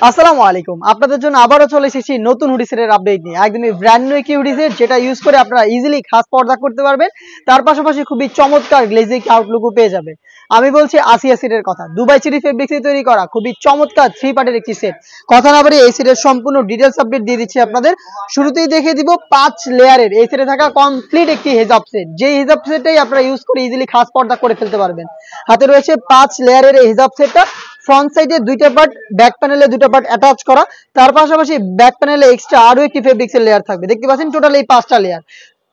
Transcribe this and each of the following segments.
আসসালামু আলাইকুম। আপনাদের জন্য আবারও চলে এসেছি নতুন হুডি সেটের আপডেট নিয়ে। একদমই ব্র্যান্ড নিউ একটি হুডি সেট, যেটা ইউজ করে আপনারা ইজিলি খাস পর্দা করতে পারবেন। তার পাশাপাশি খুবই চমৎকার গ্লেজিং আউটলুকও পেয়ে যাবে। আমি বলছি আসিয়া সেটের কথা। দুবাই চেরি ফেব্রিক্সে তৈরি করা খুবই চমৎকার 3 পার্টের একটি সেট। কথা না বাড়িয়ে এই সেটের সম্পূর্ণ ডিটেইলস আপডেট দিয়ে দিচ্ছি আপনাদের। শুরুতেই দেখিয়ে দিব 5 লেয়ারের এই সেটে থাকা কমপ্লিট একটি হেজাব সেট। যেই হেজাব সেটটাই আপনারা ইউজ করে ইজিলি খাস পর্দা করে ফেলতে পারবেন। হাতে রয়েছে 5 লেয়ারের এই হেজাব সেটটা। ফ্রন্ট সাইডে দুইটা পার্ট, ব্যাক প্যানেলে দুটো পার্ট অ্যাটাচ করা। তার পাশাপাশি ব্যাক প্যানেলে এক্সট্রা আরো একটি ফেব্রিক্সের লেয়ার থাকবে। দেখতে পাচ্ছেন টোটাল এই 5টা লেয়ার।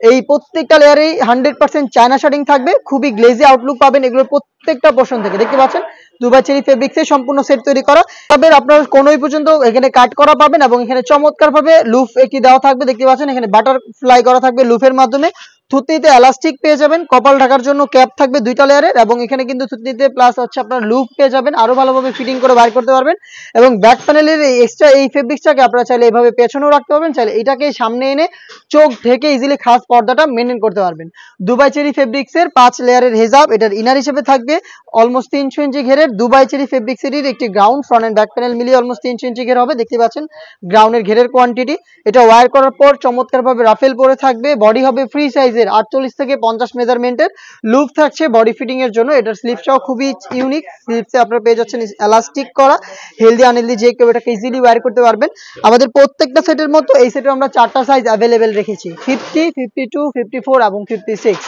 এই প্রত্যেকটা লেয়ারেই 100% চায়না শার্টিং থাকবে। খুবই গ্লেজি আউটলুক পাবেন এগুলোর প্রত্যেকটা পোর্শন থেকে। দেখতে পাচ্ছেন দুবাই চেরি ফেব্রিক্সে সম্পূর্ণ সেট তৈরি করা। তবে আপনার কোনোই পর্যন্ত এখানে কাট করা পাবেন এবং এখানে চমৎকার ভাবে লুফ একটি দেওয়া থাকবে। দেখতে পাচ্ছেন এখানে বাটারফ্লাই করা থাকবে লুফের মাধ্যমে। থুতনিতে এলাস্টিক পেয়ে যাবেন, কপাল ঢাকার জন্য ক্যাপ থাকবে দুইটা লেয়ারের, এবং এখানে কিন্তু থুতনিতে প্লাস হচ্ছে আপনার লুপ পেয়ে যাবেন, আরো ভালোভাবে ফিটিং করে বাইর করতে পারবেন। এবং ব্যাক প্যানেলের এই এক্সট্রা এই ফেব্রিক্সটাকে আপনারা চাইলে এইভাবে পেছনেও রাখতে পারবেন, চাইলে এটাকে সামনে এনে চোখ ঢেকে ইজিলি খাস পর্দাটা মেনটেন করতে পারবেন। দুবাই চেরি ফেব্রিক্সের 5 লেয়ারের হেজাব, এটার ইনার হিসেবে থাকবে অলমোস্ট 300 ইঞ্চি ঘেরের। দুবাই চেরি ফেব্রিক্সের একটি ground, front end back panel মিলিয়ে অলমোস্ট 300 ইঞ্চি ঘের হবে। দেখতে পাচ্ছেন গ্রাউন্ডের ঘেরের কোয়ান্টিটি। এটা ওয়্যার করার পর চমৎকার ভাবে রাফেল পরে থাকবে। বডি হবে ফ্রি সাইজের 48 থেকে 50 মেজারমেন্টের। লুপ থাকছে বডি ফিটিং এর জন্য। এটার স্লিপসটাও খুবই ইউনিক। স্লিপসে আপনারা পেয়ে যাচ্ছেন এলাস্টিক করা। হেলদি আনহেলদি যে কেউ এটাকে ইজিলি ওয়্যার করতে পারবেন। আমাদের প্রত্যেকটা সেটের মতো এই সেটে আমরা 4টা সাইজ অ্যাভেলেবেল রেখেছি, 50, 52, 54 এবং 56।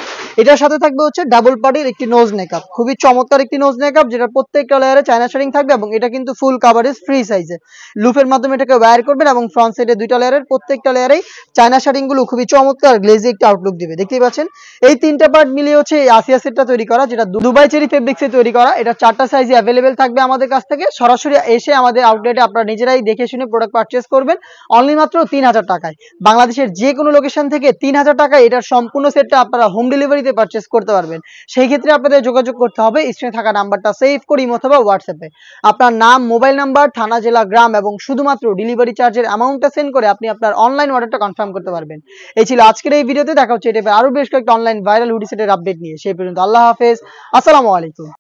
এটার সাথে থাকবে হচ্ছে ডাবল পার্টির একটি নোজ মেকআপ। খুবই চমৎকার একটি নোজ মেকআপ, যেটা প্রত্যেকটা লেয়ারে চায়না শার্টিং থাকবে এবং এটা কিন্তু ফুল কাভারেজ ফ্রি সাইজে। লুপের মাধ্যমে এটাকে ওয়্যার করবেন এবং ফ্রন্ট সাইডে দুইটা লেয়ারের প্রত্যেকটা লেয়ারেই চায়না শার্টিং গুলো খুবই চমৎকার গ্লেজি একটা আউটলুক দিবে। দেখতেই পাচ্ছেন এই 3টা পার্ট মিলিয়ে হচ্ছে এই আসিয়া সেটটা তৈরি করা, যেটা দুবাই চেরি ফেব্রিক্সে তৈরি করা। এটা 4টা সাইজে অ্যাভেলেবেল থাকবে আমাদের কাছ থেকে। সরাসরি এসে আমাদের আউটলেটে আপনারা নিজেরাই দেখে শুনে প্রোডাক্ট পারচেজ করবেন অনলি মাত্র 3000 টাকায়। বাংলাদেশের যে কোনো লোকেশন থেকে 3000 টাকায় এটার সম্পূর্ণ সেটটা আপনারা হোম ডেলিভারিতে পারচেজ করতে পারবেন। সেই ক্ষেত্রে আপনাদের যোগাযোগ করতে হবে স্ক্রিনে থাকা নাম্বারটা সেভ করে ইমো অথবা হোয়াটসঅ্যাপে আপনার নাম, মোবাইল নাম্বার, থানা, জেলা, গ্রাম এবং শুধুমাত্র ডেলিভারি চার্জের অ্যামাউন্টটা সেন্ড করে আপনি আপনার অনলাইন অর্ডারটা কনফার্ম করতে পারবেন। এই ছিল আজকের এই ভিডিওতে। দেখা হচ্ছে এটা আরো বেশ কয়েকটা অনলাইন ভাইরাল হুডি সেটের আপডেট নিয়ে। সেই পর্যন্ত আল্লাহ হাফেজ, আসসালামু আলাইকুম।